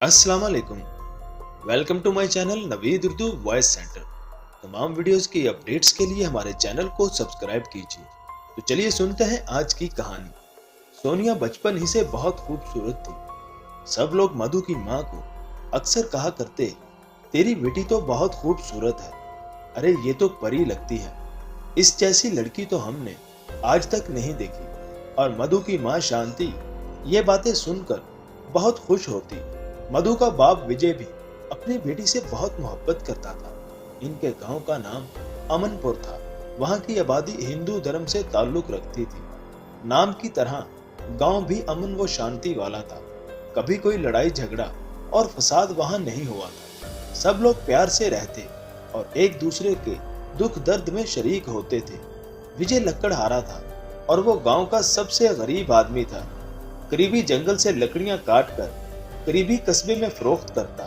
अस्सलाम वालेकुम। Welcome to my channel Naveed Urdu voice centre. तमाम वीडियोस की अपडेट्स के लिए हमारे चैनल को सब्सक्राइब कीजिए। तो चलिए सुनते हैं आज की कहानी। सोनिया बचपन ही से बहुत खूबसूरत थी। सब लोग मधु की माँ को अक्सर कहा करते, तेरी बेटी तो बहुत खूबसूरत है, अरे ये तो परी लगती है, इस जैसी लड़की तो हमने आज तक नहीं देखी। और मधु की माँ शांति ये बातें सुनकर बहुत खुश होती। मधु का बाप विजय भी अपनी बेटी से बहुत मोहब्बत करता था। इनके गांव का नाम अमनपुर था। वहां की आबादी हिंदू धर्म से ताल्लुक रखती थी। नाम की तरह गांव भी अमन व शांति वाला था। कभी कोई लड़ाई झगड़ा और फसाद वहां नहीं हुआ था। सब लोग प्यार से रहते और एक दूसरे के दुख दर्द में शरीक होते थे। विजय लकड़हारा था और वो गांव का सबसे गरीब आदमी था। करीबी जंगल से लकड़ियां काट कर करीबी कस्बे में फरोख्त करता।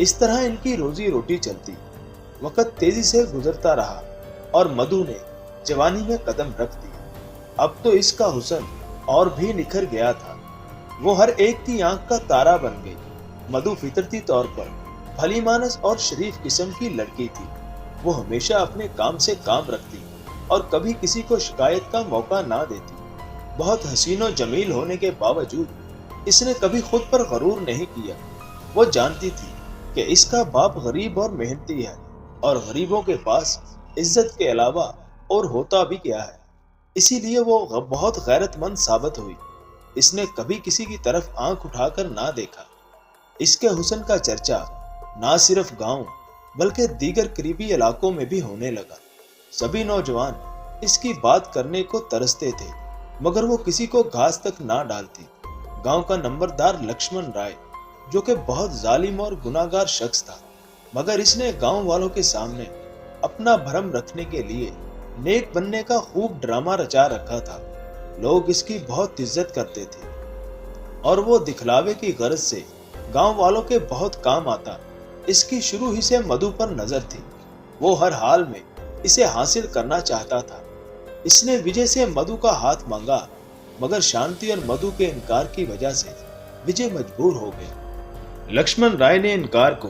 इस तरह इनकी रोजी रोटी चलती। वक्त तेजी से गुजरता रहा और मधु ने जवानी में कदम रख दिया। अब तो इसका हुस्न और भी निखर गया था। वो हर एक की आंख का तारा बन गई। मधु फितरती तौर पर भली मानस और शरीफ किस्म की लड़की थी। वो हमेशा अपने काम से काम रखती और कभी किसी को शिकायत का मौका ना देती। बहुत हसीनो जमील होने के बावजूद इसने कभी खुद पर गरूर नहीं किया। वो जानती थी कि इसका बाप गरीब और मेहनती है और गरीबों के पास इज्जत के अलावा और होता भी क्या है। इसीलिए वो बहुत गैरतमंद साबित हुई। इसने कभी किसी की तरफ आंख उठाकर ना देखा। इसके हुस्न का चर्चा ना सिर्फ गांव बल्कि दीगर करीबी इलाकों में भी होने लगा। सभी नौजवान इसकी बात करने को तरसते थे, मगर वो किसी को घास तक ना डालती। गांव का नंबरदार लक्ष्मण राय, जो कि बहुत जालिम और गुनाहगार शख्स था, मगर इसने गांव वालों के सामने अपना भरम रखने के लिए नेक बनने का खूब ड्रामा रचा रखा था। लोग इसकी बहुत इज्जत करते थे और वो दिखलावे की गर्ज से गांव वालों के बहुत काम आता। इसकी शुरू ही से मधु पर नजर थी। वो हर हाल में इसे हासिल करना चाहता था। इसने विजय से मधु का हाथ मांगा, मगर शांति और मधु के इनकार की वजह से विजय मजबूर हो गया। लक्ष्मण राय ने इनकार को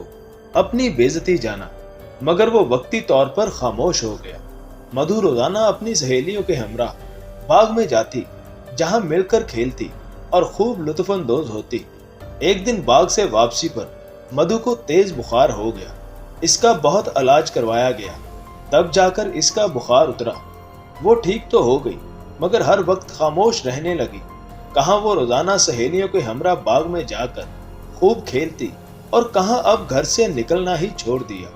अपनी बेइज्जती जाना, मगर वो वक्ती तौर पर खामोश हो गया। मधु रोजाना अपनी सहेलियों के हमरा बाग में जाती, जहां मिलकर खेलती और खूब लुत्फानंदोज होती। एक दिन बाग से वापसी पर मधु को तेज बुखार हो गया। इसका बहुत इलाज करवाया गया, तब जाकर इसका बुखार उतरा। वो ठीक तो हो गई, मगर हर वक्त खामोश रहने लगी। कहां वो रोजाना सहेलियों के हमरा बाग में जाकर खूब खेलती और कहां अब घर से निकलना ही छोड़ दिया।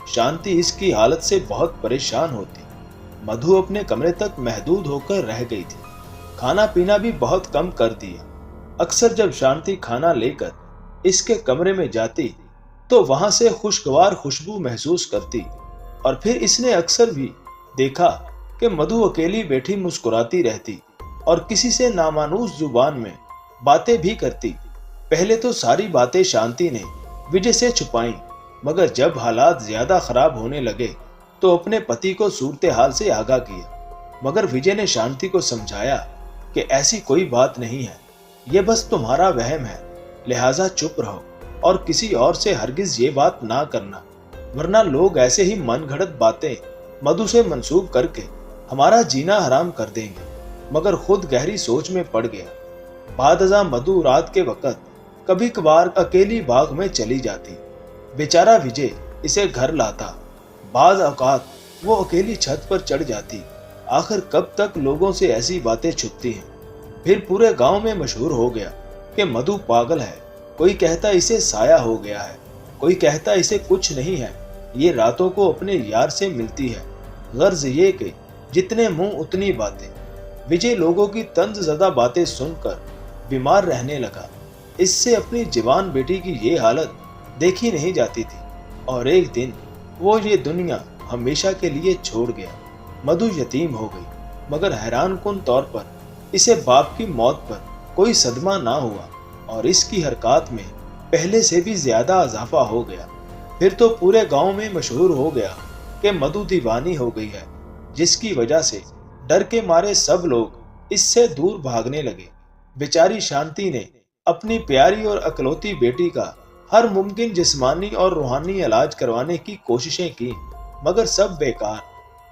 शांति इसकी हालत से बहुत परेशान होती। मधु अपने कमरे तक महदूद होकर रह गई थी। खाना पीना भी बहुत कम कर दिया। अक्सर जब शांति खाना लेकर इसके कमरे में जाती तो वहां से खुशगवार खुशबू महसूस करती। और फिर इसने अक्सर भी देखा कि मधु अकेली बैठी मुस्कुराती रहती और किसी से नामानूस जुबान में बातें भी करती। पहले तो सारी बातें शांति ने विजय से छुपाई, मगर जब हालात ज्यादा खराब होने लगे तो अपने पति को सूरत हाल से आगाह किया। मगर विजय ने शांति को समझाया कि ऐसी कोई बात नहीं है, ये बस तुम्हारा वहम है, लिहाजा चुप रहो और किसी और से हरगिज ये बात ना करना, वरना लोग ऐसे ही मनगढ़ंत बातें मधु से मंसूब करके हमारा जीना हराम कर देंगे। मगर खुद गहरी सोच में पड़ गया। बादअज़ां मधु रात के वक़्त कभी कभार अकेली बाग में चली जाती। बेचारा विजय इसे घर लाता। बाज़ औक़ात वो अकेली छत पर चढ़ जाती। आखिर कब तक लोगों से ऐसी बातें छुपती हैं। फिर पूरे गांव में मशहूर हो गया कि मधु पागल है। कोई कहता इसे साया हो गया है, कोई कहता इसे कुछ नहीं है, ये रातों को अपने यार से मिलती है। गर्ज ये कि जितने मुंह उतनी बातें। विजय लोगों की तंज़-ज़दा बातें सुनकर बीमार रहने लगा। इससे अपनी जवान बेटी की ये हालत देखी नहीं जाती थी और एक दिन वो ये दुनिया हमेशा के लिए छोड़ गया। मधु यतीम हो गई, मगर हैरानकुन तौर पर इसे बाप की मौत पर कोई सदमा ना हुआ और इसकी हरकत में पहले से भी ज्यादा इजाफा हो गया। फिर तो पूरे गांव में मशहूर हो गया कि मधु दीवानी हो गई है, जिसकी वजह से डर के मारे सब लोग इससे दूर भागने लगे। बेचारी शांति ने अपनी प्यारी और अकलौती बेटी का हर मुमकिन जिस्मानी और रूहानी इलाज करवाने की कोशिशें की, मगर सब बेकार।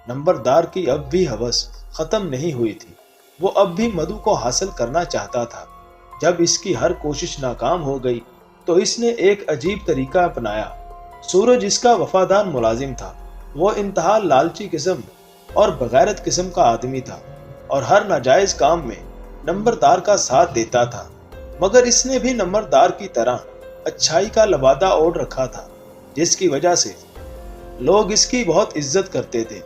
नंबरदार की अब भी हवस खत्म नहीं हुई थी। वो अब भी मधु को हासिल करना चाहता था। जब इसकी हर कोशिश नाकाम हो गई तो इसने एक अजीब तरीका अपनाया। सूरज इसका वफादार मुलाजिम था। वो इंतहा लालची किस्म और बगैरत किस्म का आदमी था और हर नाजायज काम में नंबरदार का साथ देता था। मगर इसने भी नंबरदार की तरह अच्छाई का लबादा ओढ़ रखा था, जिसकी वजह से लोग इसकी बहुत इज्जत करते थे।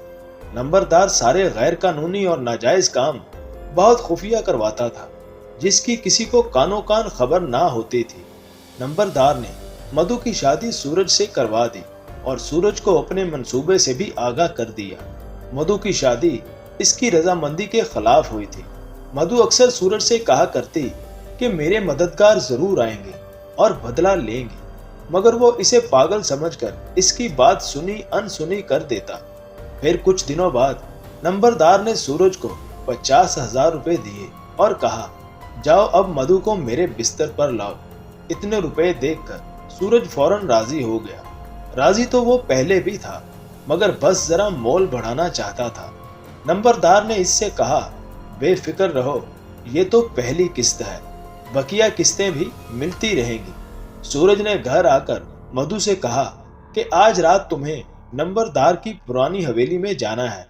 नंबरदार सारे गैर कानूनी और नाजायज काम बहुत खुफिया करवाता था, जिसकी किसी को कानो कान खबर ना होती थी। नंबरदार ने मधु की शादी सूरज से करवा दी और सूरज को अपने मंसूबे से भी आगाह कर दिया। मधु की शादी इसकी रजामंदी के खिलाफ हुई थी। मधु अक्सर सूरज से कहा करती कि मेरे मददगार जरूर आएंगे और बदला लेंगे, मगर वो इसे पागल समझकर इसकी बात सुनी अनसुनी कर देता। फिर कुछ दिनों बाद नंबरदार ने सूरज को 50,000 रुपए दिए और कहा, जाओ अब मधु को मेरे बिस्तर पर लाओ। इतने रुपए देखकर सूरज फौरन राजी हो गया। राजी तो वो पहले भी था, मगर बस जरा मोल बढ़ाना चाहता था। नंबरदार ने इससे कहा, बेफिक्र रहो, ये तो पहली किस्त है, बकिया किस्तें भी मिलती रहेंगी। सूरज ने घर आकर मधु से कहा कि आज रात तुम्हें नंबरदार की पुरानी हवेली में जाना है।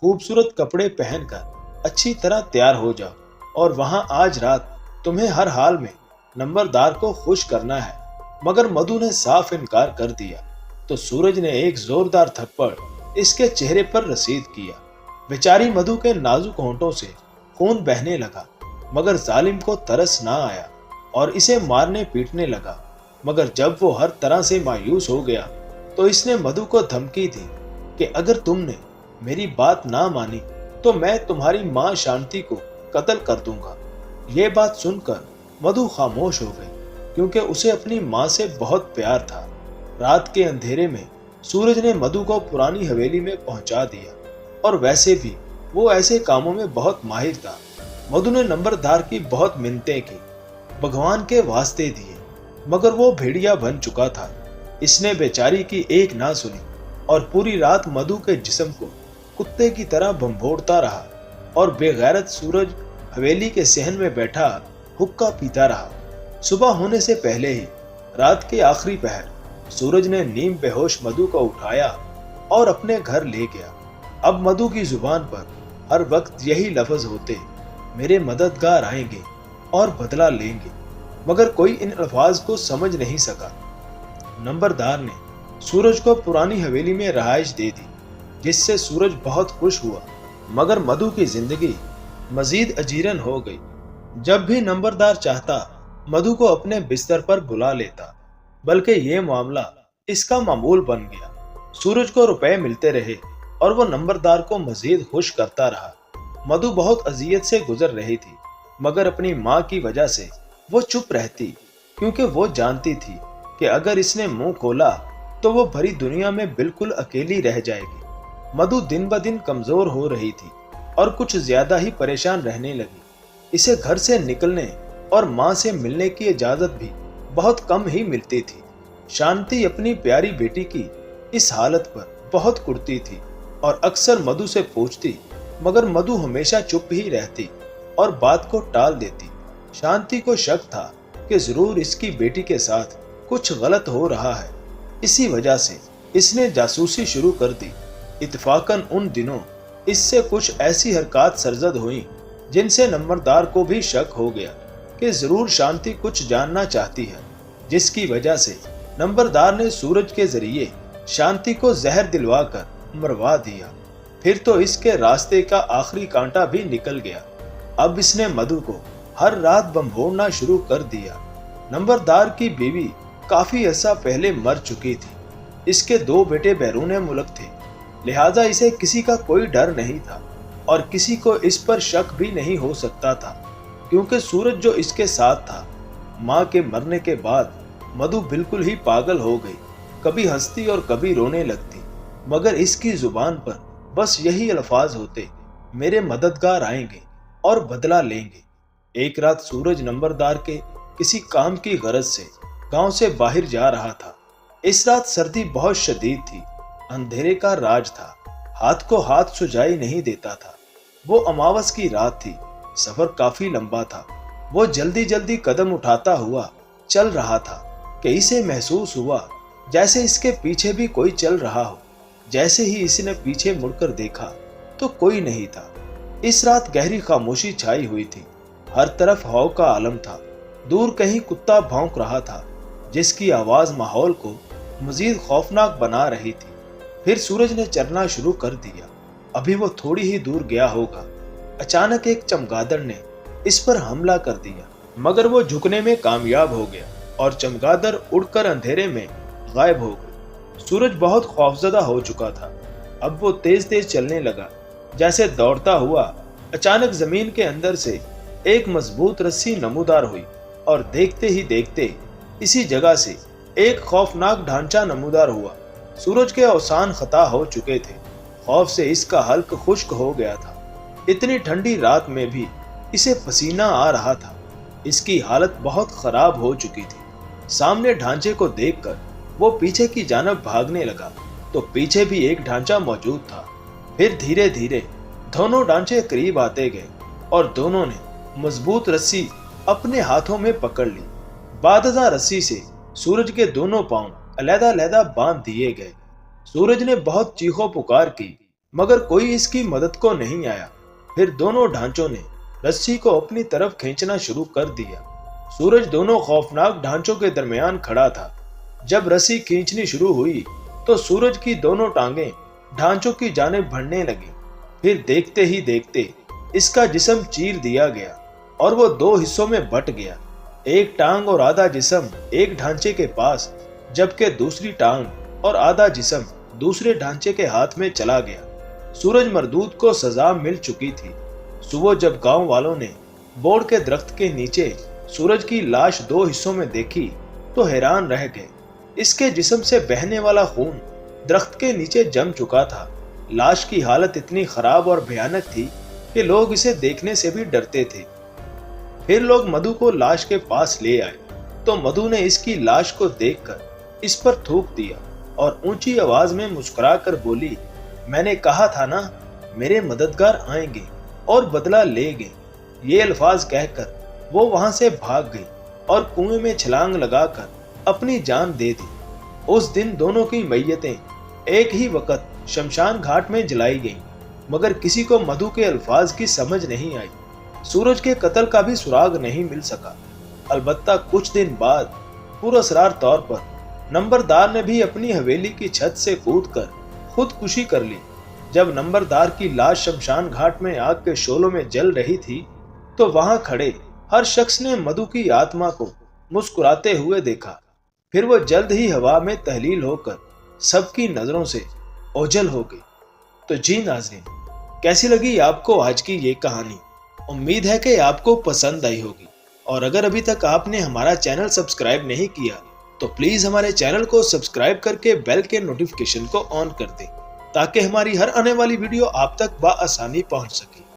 खूबसूरत कपड़े पहनकर अच्छी तरह तैयार हो जाओ और वहां आज रात तुम्हें हर हाल में नंबरदार को खुश करना है। मगर मधु ने साफ इनकार कर दिया तो सूरज ने एक जोरदार थप्पड़ इसके चेहरे पर रसीद किया। बेचारी मधु के नाजुक होंठों से खून बहने लगा, मगर जालिम को तरस ना आया और इसे मारने पीटने लगा। मगर जब वो हर तरह से मायूस हो गया तो इसने मधु को धमकी दी कि अगर तुमने मेरी बात ना मानी तो मैं तुम्हारी माँ शांति को कत्ल कर दूंगा। ये बात सुनकर मधु खामोश हो गई, क्योंकि उसे अपनी माँ से बहुत प्यार था। रात के अंधेरे में सूरज ने मधु को पुरानी हवेली में पहुंचा दिया और वैसे भी वो ऐसे कामों में बहुत माहिर था। मधु ने नंबरदार की बहुत मिन्नतें की, भगवान के वास्ते दिए, मगर वो भेड़िया बन चुका था। इसने बेचारी की एक ना सुनी और पूरी रात मधु के जिस्म को कुत्ते की तरह भंभोड़ता रहा और बेगैरत सूरज हवेली के सहन में बैठा हुक्का पीता रहा। सुबह होने से पहले ही रात के आखिरी पहर सूरज ने नीम बेहोश मधु को उठाया और अपने घर ले गया। अब मधु की जुबान पर हर वक्त यही लफ्ज होते, मेरे मददगार आएंगे और बदला लेंगे, मगर कोई इन अल्फाज को समझ नहीं सका। नंबरदार ने सूरज को पुरानी हवेली में रहाइश दे दी, जिससे सूरज बहुत खुश हुआ, मगर मधु की जिंदगी मजीद अजीरन हो गई। जब भी नंबरदार चाहता मधु को अपने बिस्तर पर बुला लेता, बल्कि ये मामला इसका मामूल बन गया। सूरज को रुपए मिलते रहे और वो नंबरदार को मजीद खुश करता रहा। मधु बहुत अजियत से गुजर रही थी, मगर अपनी माँ की वजह से वो चुप रहती, क्योंकि वो जानती थी कि अगर इसने मुंह खोला तो वो भरी दुनिया में बिल्कुल अकेली रह जाएगी। मधु दिन ब दिन कमजोर हो रही थी और कुछ ज्यादा ही परेशान रहने लगी। इसे घर से निकलने और माँ से मिलने की इजाजत भी बहुत कम ही मिलती थी। शांति अपनी प्यारी बेटी की इस हालत पर बहुत कुड़ती थी और अक्सर मधु से पूछती, मगर मधु हमेशा चुप ही रहती और बात को टाल देती। शांति को शक था कि जरूर इसकी बेटी के साथ कुछ गलत हो रहा है। इसी वजह से इसने जासूसी शुरू कर दी। इत्फाकन उन दिनों इससे कुछ ऐसी हरकत सरजद हुई जिनसे नंबरदार को भी शक हो गया कि जरूर शांति कुछ जानना चाहती है, जिसकी वजह से नंबरदार ने सूरज के जरिए शांति को जहर दिलवाकर मरवा दिया। फिर तो इसके रास्ते का आखिरी कांटा भी निकल गया। अब इसने मधु को हर रात बम्भोड़ना शुरू कर दिया। नंबरदार की बीवी काफी अरसा पहले मर चुकी थी। इसके 2 बेटे बैरून मुल्क थे, लिहाजा इसे किसी का कोई डर नहीं था और किसी को इस पर शक भी नहीं हो सकता था, क्योंकि सूरज जो इसके साथ था। माँ के मरने के बाद मधु बिल्कुल ही पागल हो गई, कभी हंसती और कभी रोने लगती, मगर इसकी जुबान पर बस यही अल्फाज होते, मेरे मददगार आएंगे और बदला लेंगे। एक रात सूरज नंबरदार के किसी काम की गरज से गांव से बाहर जा रहा था। इस रात सर्दी बहुत शदीद थी, अंधेरे का राज था, हाथ को हाथ सुझाई नहीं देता था। वो अमावस की रात थी, सफर काफी लंबा था। वो जल्दी जल्दी कदम उठाता हुआ चल रहा था कि इसे महसूस हुआ जैसे इसके पीछे भी कोई चल रहा हो। जैसे ही इसने पीछे मुड़कर देखा तो कोई नहीं था। इस रात गहरी खामोशी छाई हुई थी, हर तरफ हवा का आलम था। दूर कहीं कुत्ता भौंक रहा था, जिसकी आवाज माहौल को मजीद खौफनाक बना रही थी। फिर सूरज ने चलना शुरू कर दिया। अभी वो थोड़ी ही दूर गया होगा, अचानक एक चमगादड़ ने इस पर हमला कर दिया, मगर वो झुकने में कामयाब हो गया और चमगादड़ उड़कर अंधेरे में गायब हो गई। सूरज बहुत खौफजदा हो चुका था। अब वो तेज तेज चलने लगा, जैसे दौड़ता हुआ। अचानक जमीन के अंदर से एक मजबूत रस्सी नमूदार हुई और देखते ही देखते इसी जगह से एक खौफनाक ढांचा नमूदार हुआ। सूरज के अवसान खता हो चुके थे, खौफ से इसका हल्क खुश्क हो गया था। इतनी ठंडी रात में भी इसे पसीना आ रहा था। इसकी हालत बहुत खराब हो चुकी थी। सामने ढांचे को देखकर वो पीछे की जानब भागने लगा तो पीछे भी एक ढांचा मौजूद था। फिर धीरे धीरे दोनों ढांचे करीब आते गए और दोनों ने मजबूत रस्सी अपने हाथों में पकड़ ली। बादजा रस्सी से सूरज के दोनों पांव अलग-अलग बांध दिए गए। सूरज ने बहुत चीखों पुकार की, मगर कोई इसकी मदद को नहीं आया। फिर दोनों ढांचों ने रस्सी को अपनी तरफ खींचना शुरू कर दिया। सूरज दोनों खौफनाक ढांचों के दरमियान खड़ा था। जब रस्सी खींचनी शुरू हुई तो सूरज की दोनों टांगें ढांचों की जानिब बढ़ने लगी। फिर देखते ही देखते इसका जिस्म चीर दिया गया और वो दो हिस्सों में बट गया। एक टांग और आधा जिस्म एक ढांचे के पास, जबकि दूसरी टांग और आधा जिस्म दूसरे ढांचे के हाथ में चला गया। सूरज मरदूद को सजा मिल चुकी थी। सुबह जब गांव वालों ने बोड़ के दरख्त के नीचे सूरज की लाश दो हिस्सों में देखी तो हैरान रह गए। इसके जिस्म से बहने वाला खून दरख्त के नीचे जम चुका था। लाश की हालत इतनी खराब और भयानक थी कि लोग इसे देखने से भी डरते थे। फिर लोग मधु को लाश के पास ले आए तो मधु ने इसकी लाश को देखकर इस पर थूक दिया और ऊंची आवाज में मुस्कुराकर बोली, मैंने कहा था ना, मेरे मददगार आएंगे और बदला लेंगे। ये अल्फाज कहकर वो वहां से भाग गई और कुएं में छलांग लगाकर अपनी जान दे दी। उस दिन दोनों की मैयतें एक ही वक्त शमशान घाट में जलाई गईं, मगर किसी को मधु के अल्फाज की समझ नहीं आई। सूरज के कत्ल का भी सुराग नहीं मिल सका। अलबत्ता कुछ दिन बाद पुरअसरार तौर पर नंबरदार ने भी अपनी हवेली की छत से कूदकर खुदकुशी कर ली। जब नंबरदार की लाश शमशान घाट में आग के शोलों में जल रही थी तो वहां खड़े हर शख्स ने मधु की आत्मा को मुस्कुराते हुए देखा। फिर वो जल्द ही हवा में तहलील होकर सबकी नजरों से ओझल हो गई। तो जी नाज़रीन, कैसी लगी आपको आज की ये कहानी? उम्मीद है कि आपको पसंद आई होगी। और अगर अभी तक आपने हमारा चैनल सब्सक्राइब नहीं किया तो प्लीज हमारे चैनल को सब्सक्राइब करके बेल के नोटिफिकेशन को ऑन कर दें, ताकि हमारी हर आने वाली वीडियो आप तक बआसानी पहुंच सके।